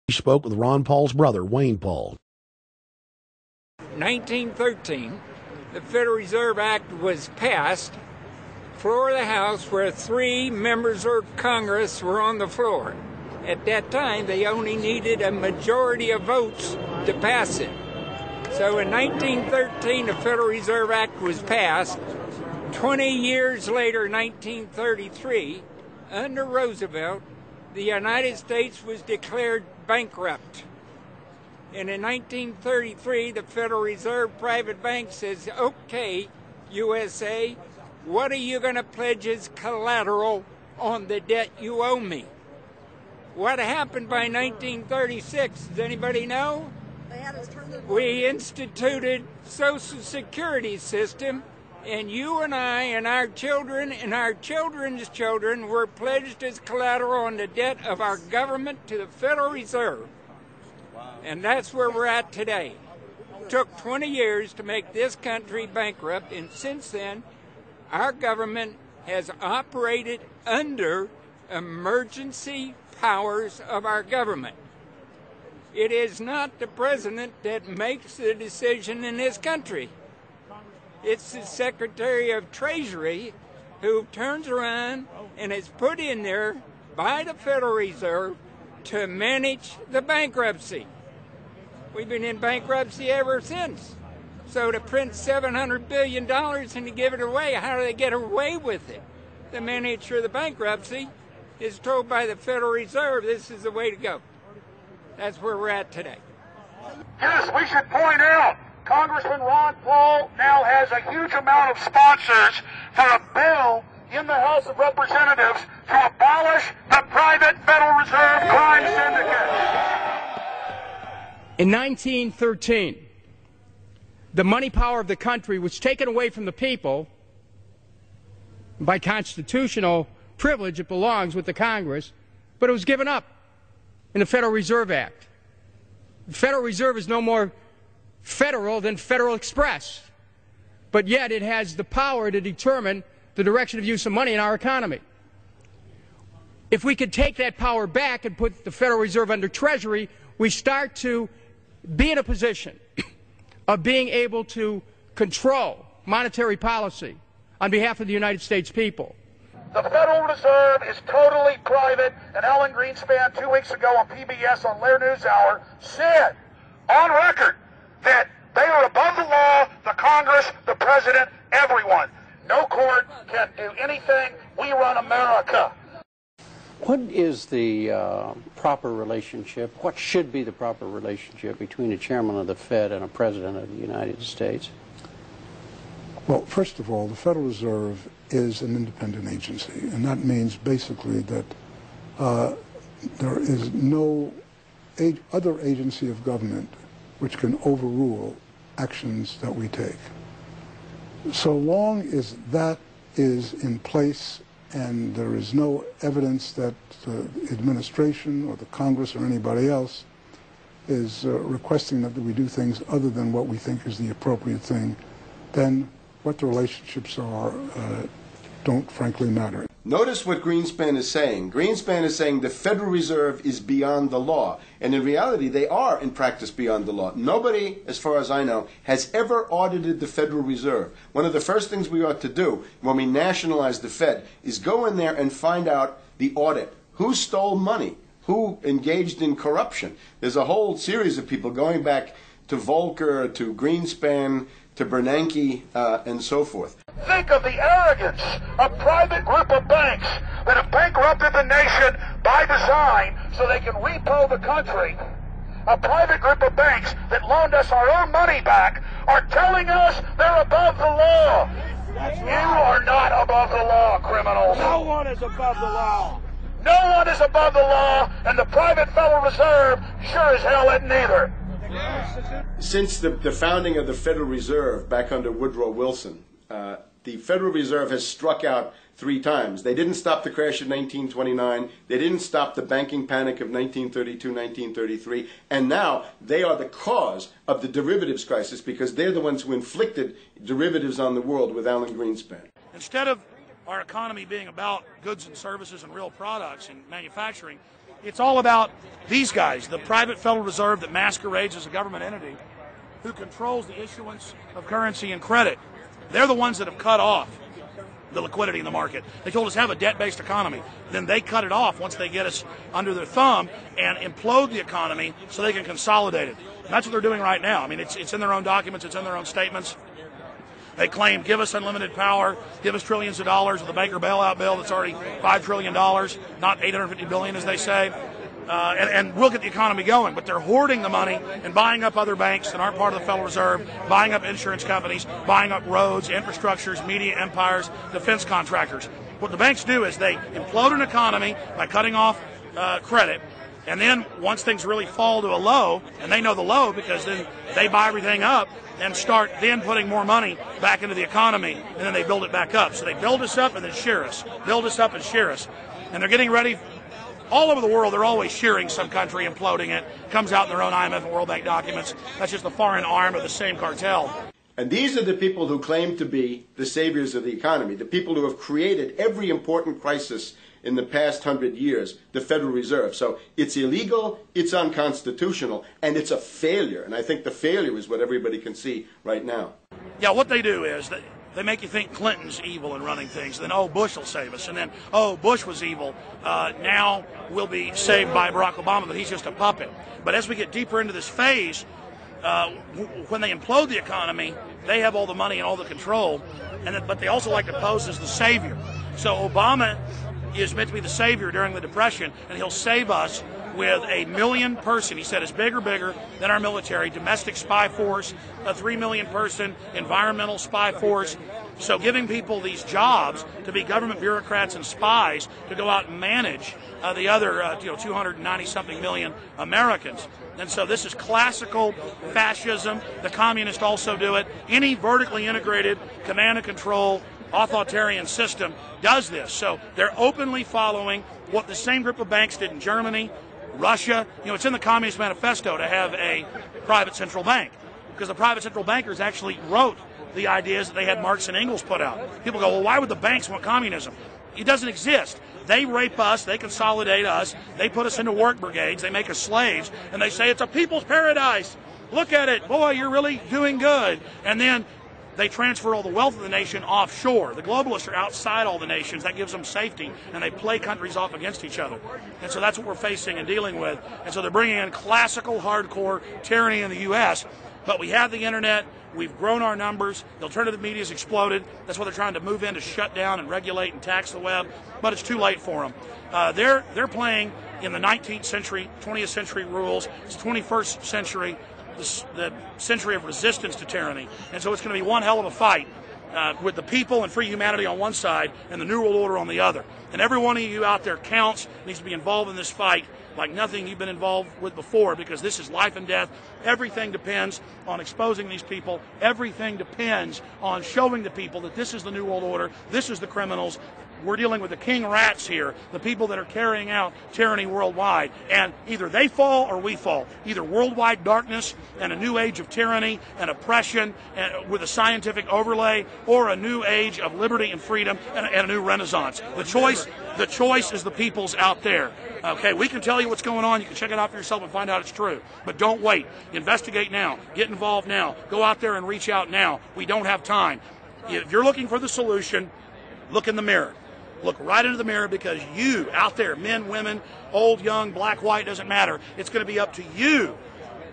He spoke with Ron Paul's brother, Wayne Paul. 1913, the Federal Reserve Act was passed, floor of the House, where 3 members of Congress were on the floor. At that time, they only needed a majority of votes to pass it. So in 1913, the Federal Reserve Act was passed. 20 years later, 1933, under Roosevelt, the United States was declared bankrupt. And in 1933, the Federal Reserve private bank says, okay, USA, what are you going to pledge as collateral on the debt you owe me? What happened by 1936? Does anybody know? We instituted Social Security system, and you and I and our children and our children's children were pledged as collateral on the debt of our government to the Federal Reserve. And that's where we're at today. It took 20 years to make this country bankrupt, and since then, our government has operated under emergency powers of our government. It is not the president that makes the decision in this country. It's the Secretary of Treasury who turns around and is put in there by the Federal Reserve to manage the bankruptcy. We've been in bankruptcy ever since. So to print $700 billion and to give it away, how do they get away with it? The manager of the bankruptcy is told by the Federal Reserve this is the way to go. That's where we're at today. Yes, we should point out, Congressman Ron Paul now has a huge amount of sponsors for a bill in the House of Representatives to abolish the private Federal Reserve crime syndicate. In 1913, the money power of the country was taken away from the people. By constitutional privilege, it belongs with the Congress, but it was given up in the Federal Reserve Act. The Federal Reserve is no more federal than Federal Express, but yet it has the power to determine the direction of use of money in our economy. If we could take that power back and put the Federal Reserve under Treasury, we start to be in a position of being able to control monetary policy on behalf of the United States people. The Federal Reserve is totally private, and Alan Greenspan 2 weeks ago on PBS on Lair NewsHour said on record that they are above the law, the Congress, the President, everyone. No court can do anything. We run America. What is the proper relationship, what should be the proper relationship between a chairman of the Fed and a president of the United States? Well, first of all, the Federal Reserve is an independent agency, and that means basically that there is no other agency of government which can overrule actions that we take. So long as that is in place and there is no evidence that the administration or the Congress or anybody else is requesting that we do things other than what we think is the appropriate thing, then what the relationships are don't frankly matter. Notice what Greenspan is saying. Greenspan is saying the Federal Reserve is beyond the law. And in reality, they are in practice beyond the law. Nobody, as far as I know, has ever audited the Federal Reserve. One of the first things we ought to do when we nationalize the Fed is go in there and find out the audit. Who stole money? Who engaged in corruption? There's a whole series of people going back to Volcker, to Greenspan, to Bernanke, and so forth. Think of the arrogance of a private group of banks that have bankrupted the nation by design so they can repo the country. A private group of banks that loaned us our own money back are telling us they're above the law. You are not above the law, criminals. No one is above the law. No one is above the law, and the private Federal Reserve sure as hell isn't either. Since the founding of the Federal Reserve back under Woodrow Wilson, the Federal Reserve has struck out 3 times. They didn't stop the crash of 1929. They didn't stop the banking panic of 1932, 1933. And now they are the cause of the derivatives crisis because they're the ones who inflicted derivatives on the world with Alan Greenspan. Instead of our economy being about goods and services and real products and manufacturing, It's all about these guys, the private Federal Reserve that masquerades as a government entity who controls the issuance of currency and credit. They're the ones that have cut off the liquidity in the market. They told us have a debt-based economy. Then they cut it off once they get us under their thumb and implode the economy so they can consolidate it. And that's what they're doing right now. I mean, it's in their own documents, it's in their own statements. They claim, give us unlimited power, give us trillions of dollars with the Baker bailout bill that's already $5 trillion, not $850 billion as they say. And we'll get the economy going. But they're hoarding the money and buying up other banks that aren't part of the Federal Reserve, buying up insurance companies, buying up roads, infrastructures, media empires, defense contractors. What the banks do is they implode an economy by cutting off credit. And then once things really fall to a low, and they know the low because then they buy everything up and start then putting more money back into the economy, and then they build it back up. So they build us up and then shear us, build us up and shear us. And they're getting ready. All over the world, they're always shearing some country, imploding it. Comes out in their own IMF and World Bank documents. That's just the foreign arm of the same cartel. And these are the people who claim to be the saviors of the economy, the people who have created every important crisis in the past 100 years, the Federal Reserve. So it's illegal, it's unconstitutional, and it's a failure. And I think the failure is what everybody can see right now. Yeah, what they do is they make you think Clinton's evil in running things. Then, oh, Bush will save us. And then, oh, Bush was evil. Now we'll be saved by Barack Obama, but he's just a puppet. But as we get deeper into this phase, when they implode the economy, they have all the money and all the control. But they also like to pose as the savior. So Obama is meant to be the savior during the Depression, and he'll save us with a 1 million person, he said, is bigger than our military, domestic spy force, a 3 million person environmental spy force. So giving people these jobs to be government bureaucrats and spies to go out and manage the other 290-something million Americans. And so this is classical fascism. The communists also do it. Any vertically integrated command and control authoritarian system does this. So they're openly following what the same group of banks did in Germany, Russia. It's in the Communist Manifesto to have a private central bank, because the private central bankers actually wrote the ideas that they had Marx and Engels put out. People go, well, why would the banks want communism? It doesn't exist. They rape us, they consolidate us, they put us into work brigades, they make us slaves, and they say it's a people's paradise. Look at it. Boy, you're really doing good. And then they transfer all the wealth of the nation offshore. The globalists are outside all the nations. That gives them safety, and they play countries off against each other. And so that's what we're facing and dealing with. And so they're bringing in classical, hardcore tyranny in the U.S., but we have the internet. We've grown our numbers. The alternative media has exploded. That's what they're trying to move in to shut down and regulate and tax the web, but it's too late for them. They're playing in the 19th century, 20th century rules. It's 21st century, the century of resistance to tyranny. And so it's going to be one hell of a fight with the people and free humanity on one side and the New World Order on the other. And every one of you out there counts, needs to be involved in this fight like nothing you've been involved with before, because this is life and death. Everything depends on exposing these people. Everything depends on showing the people that this is the New World Order, this is the criminals. We're dealing with the king rats here, the people that are carrying out tyranny worldwide. And either they fall or we fall. Either worldwide darkness and a new age of tyranny and oppression and with a scientific overlay, or a new age of liberty and freedom and a new renaissance. The choice is the people's out there. Okay, we can tell you what's going on. You can check it out for yourself and find out it's true. But don't wait. Investigate now. Get involved now. Go out there and reach out now. We don't have time. If you're looking for the solution, look in the mirror. Look right into the mirror, because you out there, men, women, old, young, black, white, doesn't matter. It's going to be up to you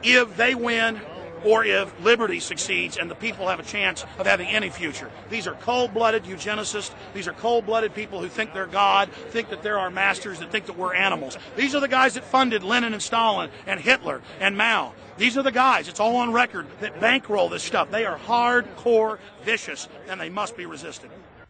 if they win or if liberty succeeds and the people have a chance of having any future. These are cold-blooded eugenicists. These are cold-blooded people who think they're God, think that they're our masters, that think that we're animals. These are the guys that funded Lenin and Stalin and Hitler and Mao. These are the guys, it's all on record, that bankroll this stuff. They are hardcore vicious, and they must be resisted.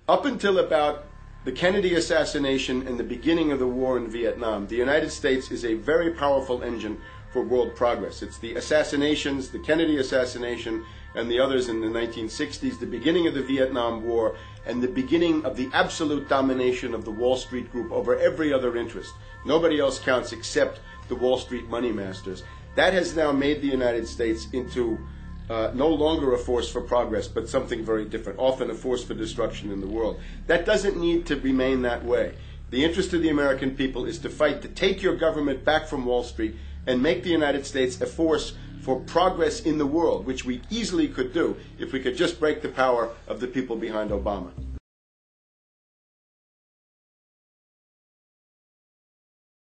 Up until about the Kennedy assassination and the beginning of the war in Vietnam, the United States is a very powerful engine for world progress. It's the assassinations, the Kennedy assassination, and the others in the 1960s, the beginning of the Vietnam War, and the beginning of the absolute domination of the Wall Street group over every other interest. Nobody else counts except the Wall Street money masters. That has now made the United States into no longer a force for progress, but something very different, often a force for destruction in the world. That doesn't need to remain that way. The interest of the American people is to fight to take your government back from Wall Street and make the United States a force for progress in the world, which we easily could do if we could just break the power of the people behind Obama.